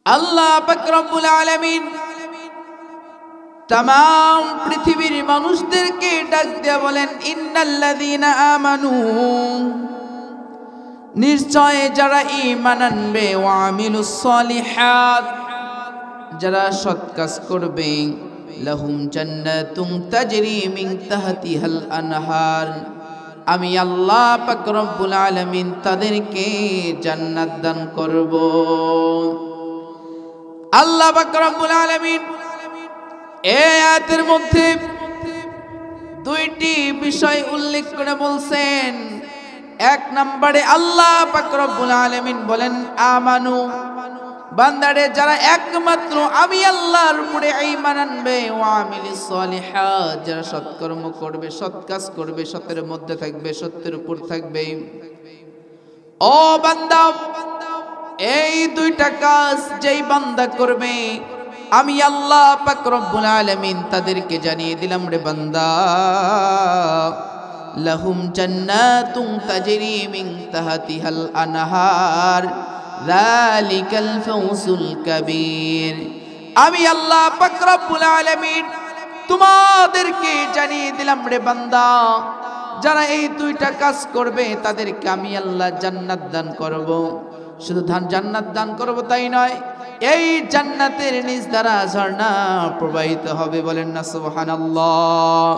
আল্লাহ পাক রব্বুল আলামিন तमाम পৃথিবীর মানুষদেরকে ডাক দিয়ে বলেন ইন্নাল্লাযীনা আমানু নিশ্চয় যারা ঈমান আনবে ওয়া আমিলুস সলিহাত যারা সৎ কাজ করবে লাহুম জান্নাতুন তাজরি মিন তাহতিহাল আনহার আমি আল্লাহ পাক রব্বুল আলামিন তাদেরকে জান্নাত দান করব। আল্লাহ পাক রব্বুল আলামিন এই আয়াতের মধ্যে দুইটি বিষয় উল্লেখ করে বলছেন। এক নম্বরে আল্লাহ পাক রব্বুল আলামিন বলেন আমানু বান্দারে যারা একমাত্র আমি আল্লাহর উপরে ঈমান আনবে ওয়া আমিলিস সলিহাত যারা সৎকর্ম করবে সৎ কাজ করবে সত্যের মধ্যে থাকবে সত্যের উপর থাকবে। ও বান্দা এই দুইটা কাজ যেই বান্দা করবে আমি আল্লাহ পাক রব্বুল আলামিন তাদেরকে জানিয়ে দিলাম রে বান্দা লাহুম জান্নাতুন তাজরি মিন তাহতিহাল আনহার যালিকাল ফাউজুল কাবীর আমি আল্লাহ পাক রব্বুল আলামিন তোমাদেরকে জানিয়ে দিলাম রে বান্দা যারা এই দুইটা কাজ করবে তাদেরকে আমি আল্লাহ জান্নাত দান করব। শুধু জান্নাত দান করব তাই নয় এই জান্নাতের নিচ দ্বারা ঝর্ণা প্রবাহিত হবে বলেন না সুবহানাল্লাহ।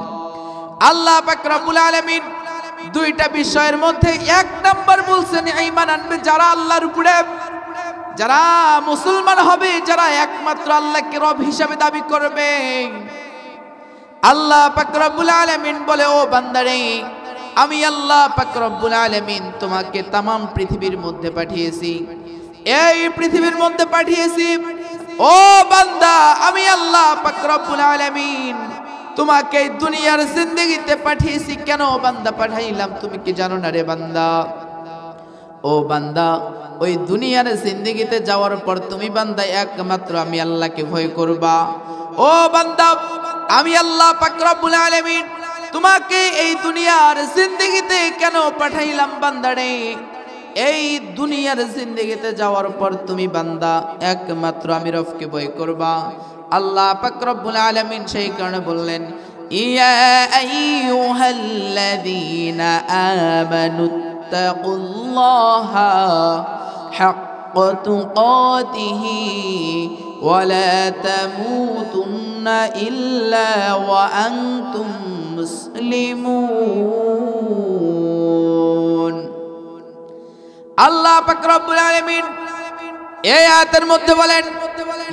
আল্লাহ পাক রব্বুল আলামিন দুইটা বিষয়ের মধ্যে এক নাম্বার বলছেন ঈমান আনবে যারা আল্লাহর উপরে যারা মুসলমান হবে যারা একমাত্র আল্লাহকে রব হিসাবে দাবি করবে। আল্লাহ পাক রব্বুল আলামিন বলে ও বান্দারে আমি আল্লাহ পাক রব্বুল আলামিন তোমাকে तमाम পৃথিবীর মধ্যে পাঠিয়েছি এই পৃথিবীর মধ্যে পাঠিয়েছি ও বান্দা আমি আল্লাহ পাক রব্বুল আলামিন তোমাকে দুনিয়ার জিন্দেগিতে পাঠিয়েছি। কেন বান্দা পাঠাইলাম তুমি কি জানো না রে বান্দা? ও বান্দা ওই দুনিয়ার জিন্দেগিতে যাওয়ার পর তুমি বান্দা একমাত্র আমি আল্লাহকে ভয় করবা। ও বান্দা আমি আল্লাহ পাক রব্বুল আলামিন তোমাকে এই দুনিয়ার জিন্দেগিতে কেন পাঠাইলাম বান্দারে এই দুনিয়ার জিন্দেগিতে যাওয়ার পর তুমি বান্দা একমাত্র আমি রবকে ভয় করবা। আল্লাহ পাক রব্বুল আলামিন সেই কারণে বললেন ইয়া আইয়ুহাল্লাযীনা আমানুত্তাকুল্লাহা হাক্কা তুকাতিহি ওয়া লা তামুতুন্না ইল্লা ওয়া আনতুম মুসলিমুন। আল্লাহ পাক রব্বুল আলামিন এই আয়াতের মধ্যে বলেন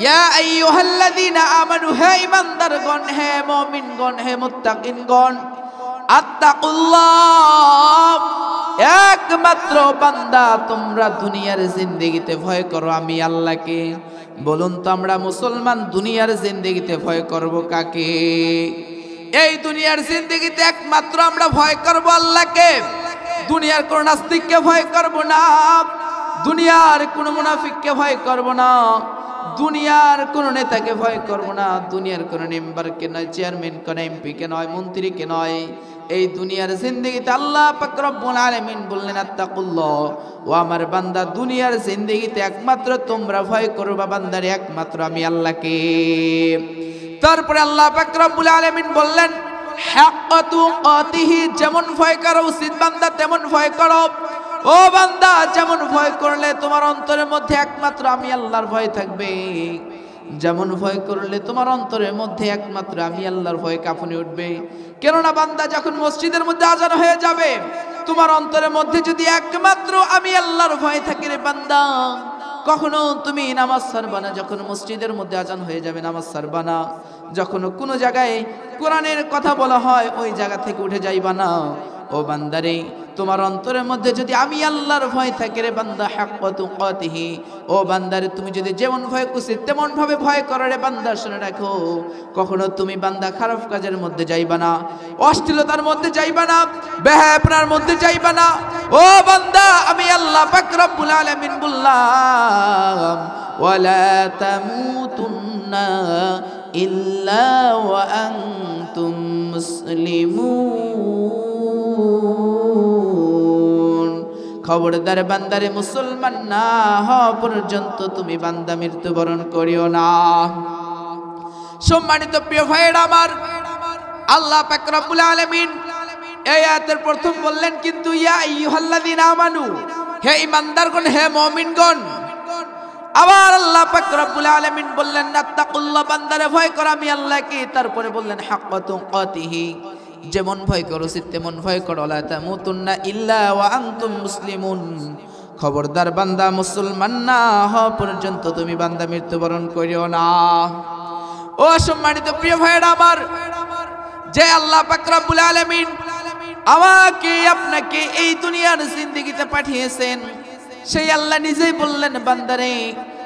ইয়া আইয়ুহাল্লাযীনা আমানু হে ঈমানদারগণ হে মুমিনগণ হে মুত্তাকিনগণ আত্তাকুল্লাহ একমাত্র বান্দা তোমরা দুনিয়ার জিন্দেগিতে ভয় করো আমি আল্লাহকে। বলুন তো আমরা মুসলমান দুনিয়ার জিন্দেগিতে ভয় করব কাকে? এই দুনিয়ার জিন্দেগিতে একমাত্র আমরা ভয় করব আল্লাহকে। দুনিয়ার কোন নাস্তিককে ভয় করব না, দুনিয়ার কোন মুনাফিককে ভয় করব না, দুনিয়ার কোন নেতাকে ভয় করব না, দুনিয়ার কোন মেম্বারকে নয়, চেয়ারম্যানকে নয়, এমপিকে নয়, মন্ত্রীকে নয়। এই দুনিয়ার জিন্দেগিতে আল্লাহ পাক রব্বুল আলামিন বললেন আত্তাকুল্লাহ ও আমার বান্দা দুনিয়ার জিন্দেগিতে একমাত্র তোমরা ভয় করবা বান্দারে একমাত্র আমি আল্লাহকে। তারপরে আল্লাহ পাক রব্বুল আলামিন বললেন হাক্কা তুকাতিহি যেমন ভয় করা উচিত বান্দা তেমন ভয় করো। ও বান্দা যেমন ভয় করলে তোমার অন্তরের মধ্যে একমাত্র আমি আল্লাহর ভয় থাকবে, যেমন ভয় করলে তোমার অন্তরের মধ্যে একমাত্র আমি আল্লাহর ভয় কাঁপুনি উঠবে। কেননা বান্দা যখন মসজিদের মধ্যে আজান হয়ে যাবে তোমার অন্তরের মধ্যে যদি একমাত্র আমি আল্লাহর ভয় থাকে রে বান্দা কখনো তুমি নামাজ ছাড়বা না। যখন মসজিদের মধ্যে আজান হয়ে যাবে নামাজ ছাড়বা না। যখন কোনো জায়গায় কোরআনের কথা বলা হয় ওই জায়গা থেকে উঠে যাইবা না। ও বান্দারে তোমার অন্তরের মধ্যে যদি আমি আল্লাহর ভয় থাকে রে বান্দা হাক্কা তুকাতিহি ও বান্দারে তুমি যদি যেমন ভয় করছিস তেমন ভাবে ভয় করো রে বান্দা শুনে রাখো কখনো তুমি বান্দা খারাপ কাজের মধ্যে যাইবা না, অশ্লীলতার মধ্যে যাইবা না, বেহায়াপনার মধ্যে যাইবা না। ও বান্দা আমি আল্লাহ পাক রব্বুল আলামিন বললাম ওয়ালা তামুতুন্না ইল্লা ওয়া আনতুম মুসলিমুন খবরদার বান্দারে মুসলমান না হওয়া পর্যন্ত তুমি বান্দা মৃত্যুবরণ করিও না। সম্মানিত প্রিয় ভাইয়েরা আমার, আল্লাহ পাক রব্বুল আলামিন এই আয়াতের প্রথম বললেন কিন্তু ইয়া আইয়ুহাল্লাযীনা আমানু, হে ঈমানদারগণ, হে মুমিনগণ। আবার আল্লাহ পাক রব্বুল আলামিন বললেন নাত্তাকুল্লাহ, বান্দারে ভয় কর আমি আল্লাহকে। তারপরে বললেন হাক্কা তুকাতিহি, যেমন ভয় করো তেমন ভয় করো। লা তামুতুন্না ইল্লা ওয়া আনতুম মুসলিমুন, খবরদার বান্দা মুসলমান না হওয়া পর্যন্ত তুমি বান্দা মৃত্যুবরণ করিও না। ও সম্মানিত প্রিয় ভাইয়েরা আমার, যে আল্লাহ পাক রব্বুল আলামিন আমাকে আপনাকে এই দুনিয়ার জিন্দেগিতে পাঠিয়েছেন, সেই আল্লাহ নিজেই বললেন বান্দারে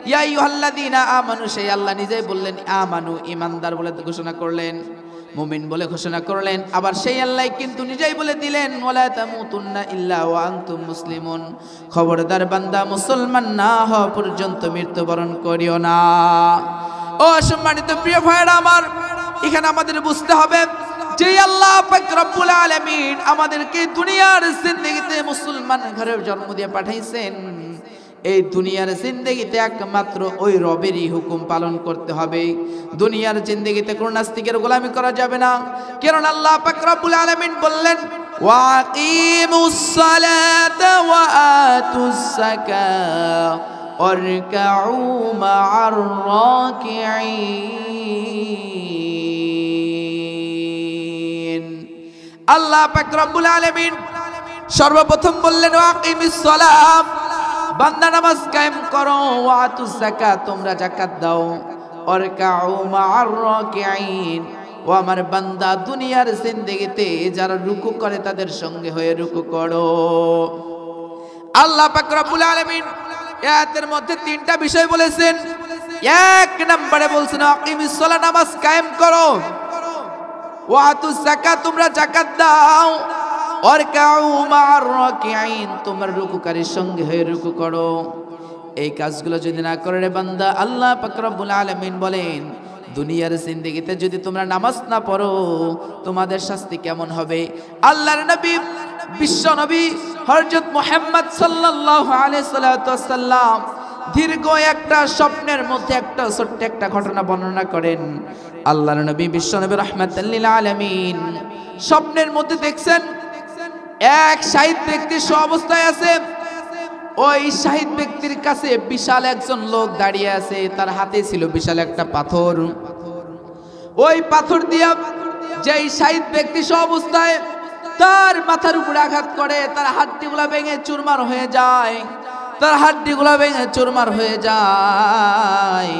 ইয়া আইয়ুহাল্লাযীনা আমানু, সেই আল্লাহ নিজেই বললেন আমানু, ঈমানদার বলে ঘোষণা করলেন, মুমিন বলে ঘোষণা করলেন। আবার সেই আল্লাহ কিন্তু নিজেই বলে দিলেন ওয়ালা তামুতুন্না ইল্লা ওয়া আনতুম মুসলিমুন, খবরদার বান্দা মুসলমান না হওয়া পর্যন্ত মৃত্যুবরণ করিও না। ও সম্মানিত প্রিয় ভাইরা আমার, এখানে আমাদের বুঝতে হবে যে আল্লাহ পাক রব্বুল আলামিন আমাদেরকে দুনিয়ার জিন্দেগিতে মুসলমান ঘরে জন্ম দিয়ে পাঠাইছেন। এই দুনিয়ার জিন্দেগিতে একমাত্র ওই রবেরই হুকুম পালন করতে হবে। দুনিয়ার জিন্দেগিতে কোন নাস্তিকের গোলামি করা যাবে না, কারণ আল্লাহ পাক রব্বুল আলামিন বললেন ওয়াকিমুস সালাতা ওয়া আতুস যাকাত ওয়ারকাউ মা'আর রাকিঈন। আল্লাহ পাক রব্বুল আলামিন সর্বপ্রথম বললেন ওয়াকিমিস সালাত, বান্দা নামাজ কায়েম করো, ওয়া আতুস যাকাত, তোমরা যাকাত দাও, ওয়ারকাউ মা'আর রাকিঈন, ও আমার বান্দা দুনিয়ার জিন্দেগিতে যারা রুকু করে তাদের সঙ্গে হয়ে রুকু করো। আল্লাহ পাক রব্বুল আলামিন আয়াতের মধ্যে তিনটা বিষয় বলেছেন। এক নম্বরে বলছেন আকিমিস সালাত, নামাজ কায়েম করো, ওয়া আতুস যাকাত, তোমরা যাকাত দাও, ওয়ারকাউ মা'আর রাকিঈন, তোমরা রুকুকারীর সঙ্গে হয়ে রুকু করো। এই কাজগুলো যদি না করে রে বান্দা, আল্লাহ পাক রব্বুল আলামিন বলেন দুনিয়ার জিন্দেগিতে যদি তোমরা নামাজ না পড়ো তোমাদের শাস্তি কেমন হবে। আল্লাহর নবী বিশ্ব নবী হযরত মুহাম্মদ সাল্লাল্লাহু আলাইহি সাল্লাম দীর্ঘ একটা স্বপ্নের মধ্যে একটা ছোট্ট একটা ঘটনা বর্ণনা করেন। আল্লাহর নবী বিশ্ব নবী রাহমাতাল লিল আলামিন স্বপ্নের মধ্যে দেখছেন এক শহীদ ব্যক্তি অবস্থায় আছে। ওই শহীদ ব্যক্তির কাছে বিশাল একজন লোক দাঁড়িয়ে আছে, তার হাতে ছিল বিশাল একটা পাথর। ওই পাথর দিয়া যেই শহীদ ব্যক্তি অবস্থায় তার মাথার উপরে আঘাত করে, তার হাড্ডিগুলা ভেঙে চুরমার হয়ে যায়, তার হাড্ডিগুলা ভেঙে চুরমার হয়ে যায়।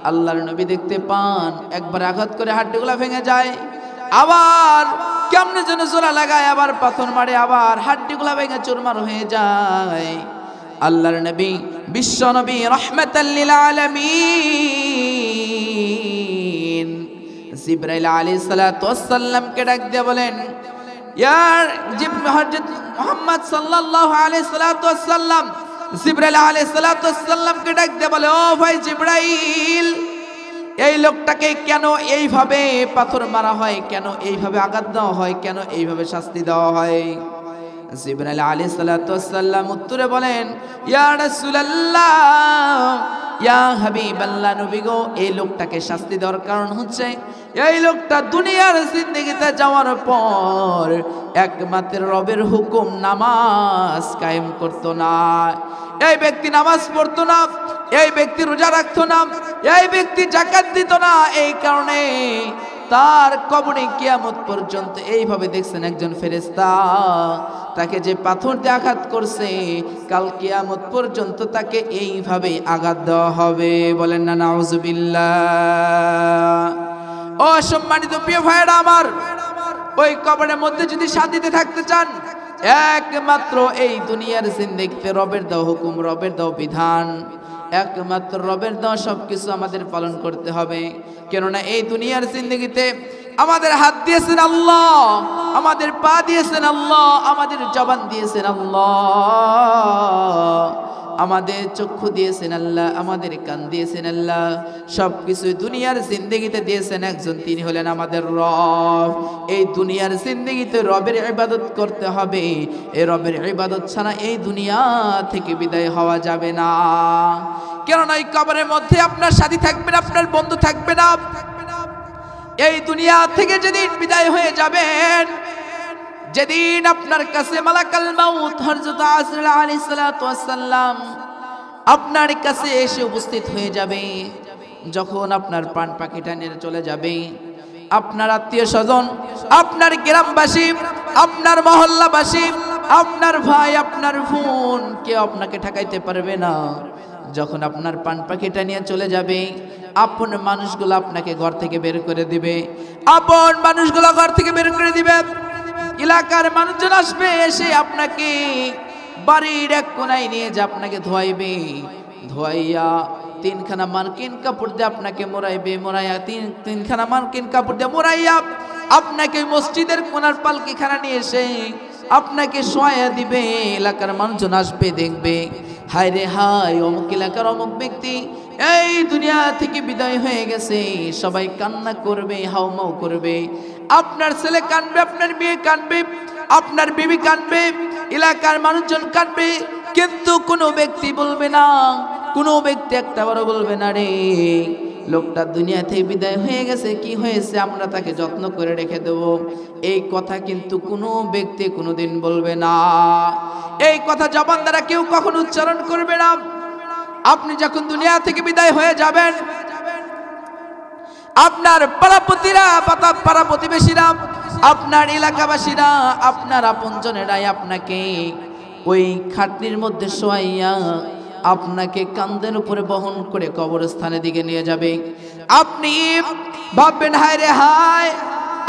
আল্লাহর নবী দেখতে পান একবার আঘাত করে হাড্ডিগুলা ভেঙে যায়, আবার কেমনে যেন জোড়া লাগায়, আবার পাথর মারে, আবার হাড্ডিগুলা ভেঙে চুরমার হয়ে যায়। আল্লাহর নবী বিশ্ব নবী রাহমাতাল লিল আলামিন জিবরাইল আলাইহিস সালাতু ওয়াস সালামকে ডাক দিয়ে বলেন ইয়া হযরত মুহাম্মদ সাল্লাল্লাহু আলাইহি সালাতু ওয়াস সালাম, জিবরাইল আলাইহিস সালাতু ওয়াস সালামকে ডাক দিয়ে বলে ও ভাই জিবরাইল, এই লোকটাকে কেন এইভাবে পাথর মারা হয়, কেন এইভাবে আঘাত দেওয়া হয়, কেন এইভাবে শাস্তি দেওয়া হয়? জিবরাইল আলাইহিস সালাতু ওয়াস সালাম উত্তরে বলেন ইয়া রাসূলুল্লাহ, ইয়া হাবিবাল্লাহ, নবী গো, এই লোকটাকে শাস্তি দেওয়ার কারণ হচ্ছে এই লোকটা দুনিয়ার জিন্দেগিতে যাওয়ার পর একমাত্র রবের হুকুম নামাজ কায়েম করতো না। এই ব্যক্তি নামাজ পড়তো না, এই ব্যক্তি রোজা রাখতো না, এই ব্যক্তি যাকাত দিত না। এই কারণে তার কবরে কিয়ামত পর্যন্ত এইভাবে দেখছেন একজন ফেরেশতা তাকে যে পাথর দিয়ে আঘাত করছে, কাল কিয়ামত পর্যন্ত তাকে এইভাবে আঘাত দেওয়া হবে। বলেন না নাউযুবিল্লাহ। ও সম্মানিত প্রিয় ভাইরা আমার, ওই কবরের মধ্যে যদি শান্তিতে থাকতে চান একমাত্র এই দুনিয়ার জিন্দেগিতে রবের দেওয়া হুকুম, রবের দেওয়া বিধান, একমাত্র রবের দেওয়া সবকিছু আমাদের পালন করতে হবে। কেননা এই দুনিয়ার জিন্দেগিতে আমাদের হাত দিয়েছেন আল্লাহ, আমাদের পা দিয়েছেন আল্লাহ, আমাদের জবান দিয়েছেন আল্লাহ। আমাদের চক্ষু দিয়েছেন আল্লাহ, আমাদের কান দিয়েছেন আল্লাহ, সবকিছু দুনিয়ার জিন্দেগিতে দিয়েছেন একজন, তিনি হলেন আমাদের রব। এই দুনিয়ার জিন্দেগিতে রবের ইবাদত করতে হবে, এই রবের ইবাদত ছাড়া এই দুনিয়া থেকে বিদায় হওয়া যাবে না। কেননা এই কবরের মধ্যে আপনার সাথী থাকবে না, আপনার বন্ধু থাকবে না। এই দুনিয়া থেকে যেদিন বিদায় হয়ে যাবেন, যেদিন আপনার কাছে মালাকুল মাউত হযরত আজরাইল আলাইহিস সালাতু ওয়াস সালাম আপনার কাছে এসে উপস্থিত হয়ে যাবে, যখন আপনার প্রাণ পাখিটা নিয়ে চলে যাবে, আপনার আত্মীয় স্বজন, আপনার গ্রামবাসী, আপনার মহল্লাবাসী, আপনার ভাই, আপনার বোন, কেউ আপনাকে ঠকাইতে পারবে না। যখন আপনার প্রাণ পাখিটা নিয়ে চলে যাবে, আপন মানুষগুলো আপনাকে ঘর থেকে বের করে দিবে, আপন মানুষগুলো ঘর থেকে বের করে দিবে। এলাকার মানুষজন আসবে, এসে আপনাকে বাড়ির এক কোনায় নিয়ে যে আপনাকে ধোয়াইবে, ধোয়াইয়া তিনখানা মার্কিন কাপড় দিয়ে আপনাকে মোড়াইবে, মোড়াইয়া তিনখানা মার্কিন কাপড় দিয়ে মোড়াইয়া আপনাকে মসজিদের কোনার পালকিখানা নিয়ে এসে আপনাকে শোয়া দিবে। এলাকার মানুষজন আসবে, দেখবে হায় রে হায়, অমুক এলাকার অমুক ব্যক্তি এই দুনিয়া থেকে বিদায় হয়ে গেছে। সবাই কান্না করবে, হাউমাউ করবে, আপনার ছেলে কাঁদবে, আপনার মেয়ে কাঁদবে, আপনার বিবি কাঁদবে, এলাকার মানুষজন কাঁদবে, কিন্তু কোনো ব্যক্তি বলবে না, কোনো ব্যক্তি একটাবারও বলবে না রে লোকটা দুনিয়া থেকে বিদায় হয়ে গেছে, কি হয়েছে, আমরা তাকে যত্ন করে রেখে দেব। এই কথা কিন্তু কোনো ব্যক্তি কোনোদিন বলবে না। এই কথা জবান দ্বারা কেউ কখনো উচ্চারণ করবে না। আপনি যখন দুনিয়া থেকে বিদায় হয়ে যাবেন, আপনার পাড়াপতিরা, পাড়া প্রতিবেশীরা, আপনার এলাকাবাসীরা, আপনার আপনজনেরাই আপনাকে ওই খাটনির মধ্যে শোয়াইয়া আপনাকে কাঁধের উপরে বহন করে কবরস্থানের দিকে নিয়ে যাবে। আপনি ভাববেন হায় রে হায়,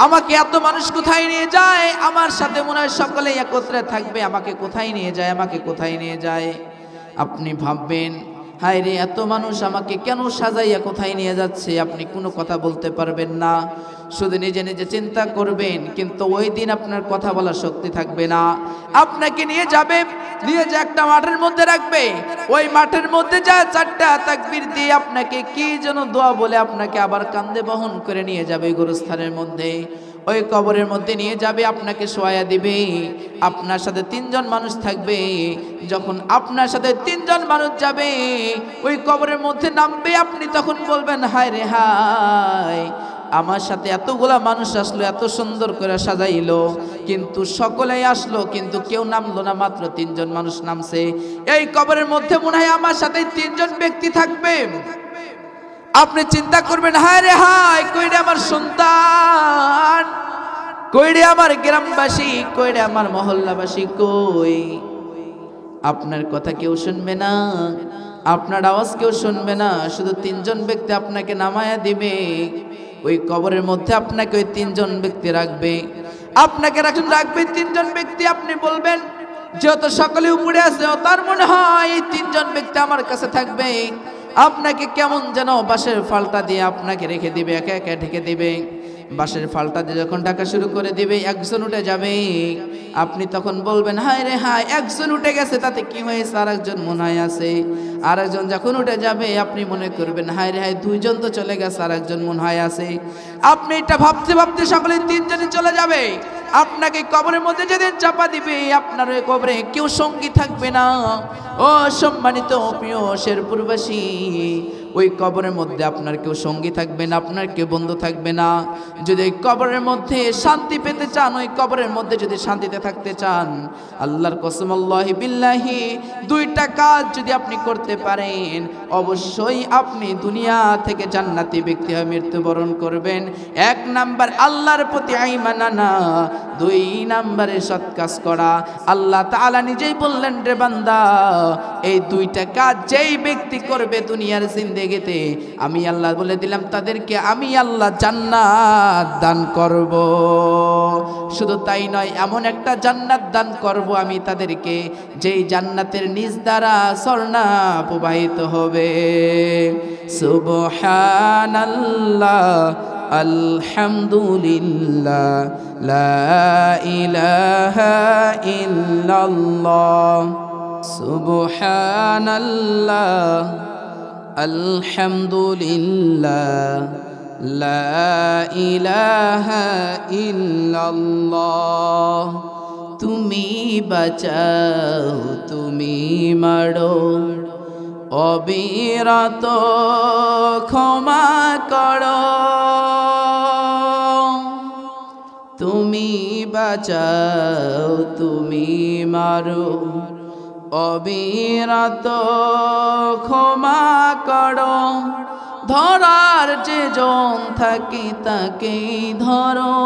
আমাকে এত মানুষ কোথায় নিয়ে যায়, আমার সাথে মনে হয় সকলে একত্রে থাকবে, আমাকে কোথায় নিয়ে যায়, আমাকে কোথায় নিয়ে যায়। আপনি ভাববেন হায় রে, এত মানুষ আমাকে কেন সাজাইয়া কোথায় নিয়ে যাচ্ছে। আপনি কোনো কথা বলতে পারবেন না, শুধু নিজে নিজে চিন্তা করবেন, কিন্তু ওই দিন আপনার কথা বলার শক্তি থাকবে না। আপনাকে নিয়ে যাবে, নিয়ে যে একটা মাঠের মধ্যে রাখবে, ওই মাঠের মধ্যে যা চারটা তাকবীর দিয়ে আপনাকে কি যেন দোয়া বলে আপনাকে আবার কাঁধে বহন করে নিয়ে যাবে গোরস্থানের মধ্যে। ওই কবরের মধ্যে নিয়ে যাবে, আপনাকে শোয়া দিবে, আপনার সাথে তিনজন মানুষ থাকবে। যখন আপনার সাথে তিনজন মানুষ যাবে, ওই কবরের মধ্যে নামবে, আপনি তখন বলবেন হায় রে হায়, আমার সাথে এতগুলা মানুষ আসলো, এত সুন্দর করে সাজাইলো, কিন্তু সকলেই আসলো, কিন্তু কেউ নামলো না, মাত্র তিনজন মানুষ নামছে। এই কবরের মধ্যে মনে হয় আমার সাথে তিনজন ব্যক্তি থাকবে। আপনি চিন্তা করবেন হায় রে হায়, কইরে আমার সন্তান, কইরে আমার গ্রামবাসী, কইরে আমার মহল্লাবাসী, কই। আপনার কথা কেউ শুনবে না, আপনার আওয়াজ কেউ শুনবে না, শুধু তিনজন ব্যক্তি আপনাকে নামায়া দিবে। ওই কবরের মধ্যে আপনাকে ওই তিনজন ব্যক্তি রাখবে, আপনাকে রাখবে তিনজন ব্যক্তি। আপনি বলবেন যেহেতু সকলে উপরে আছে, তার মনে হয় এই তিনজন ব্যক্তি আমার কাছে থাকবে। আপনাকে কেমন যেন বাঁশের ফালটা দিয়ে আপনাকে রেখে দিবে, একে একে ঢেকে দিবে। বাঁশের ফালটা দিয়ে যখন ঢাকা শুরু করে দিবে, একজন উঠে যাবে, আপনি তখন বলবেন হায় রে হায়, একজন উঠে গেছে, তাতে কি হয়েছে, আর একজন মনে হয় আছে। আর একজন যখন উঠে যাবে, আপনি মনে করবেন হায় রে হায়, দুইজন তো চলে গেছে, আর একজন মনে হয় আছে। আপনি এটা ভাবতে ভাবতে সকলে তিনজনই চলে যাবে। আপনাকে কবরের মধ্যে যেদিন চাপা দিবে, আপনার ওই কবরে কেউ সঙ্গী থাকবে না। ও সম্মানিত প্রিয় শেরপুরবাসী, ওই কবরের মধ্যে আপনার কেউ সঙ্গী থাকবে না, আপনার কেউ বন্ধু থাকবে না। যদি ওই কবরের মধ্যে শান্তি পেতে চান, ওই কবরের মধ্যে যদি শান্তিতে থাকতে চান, আল্লাহর কসম আল্লাহি বিল্লাহি, দুইটা কাজ যদি আপনি করতে পারেন, অবশ্যই আপনি দুনিয়া থেকে জান্নাতি ব্যক্তি হয়ে মৃত্যুবরণ করবেন। এক নাম্বার আল্লাহর প্রতি ঈমান আনা, দুই নাম্বারে সৎ কাজ করা। আল্লাহ তাআলা নিজেই বললেন, রে বান্দা, এই দুইটা কাজ যেই ব্যক্তি করবে দুনিয়ার জিন্দেগিতে, আমি আল্লাহ বলে দিলাম তাদেরকে আমি আল্লাহ জান্নাত দান করব। শুধু তাই নয়, এমন একটা জান্নাত দান করব আমি তাদেরকে, যেই জান্নাতের নিজ দ্বারা ঝর্ণা প্রবাহিত হবে। সুবহানাল্লাহ, আলহামদুলিল্লাহ, লা ইলাহা ইল্লাল্লাহ, সুবহানাল্লাহ আলহামদুলিল্লাহ লা ইলাহা ইল্লাল্লাহ। তুমি বাঁচাও তুমি মারো অবিরত ক্ষমা করো। তুমি বাঁচাও তুমি মারো অবিরত ক্ষমা করো। ধরার যে জন থাকে তাকে ধরো,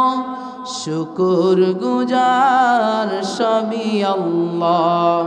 শুকুর গুজার সবই আল্লাহ।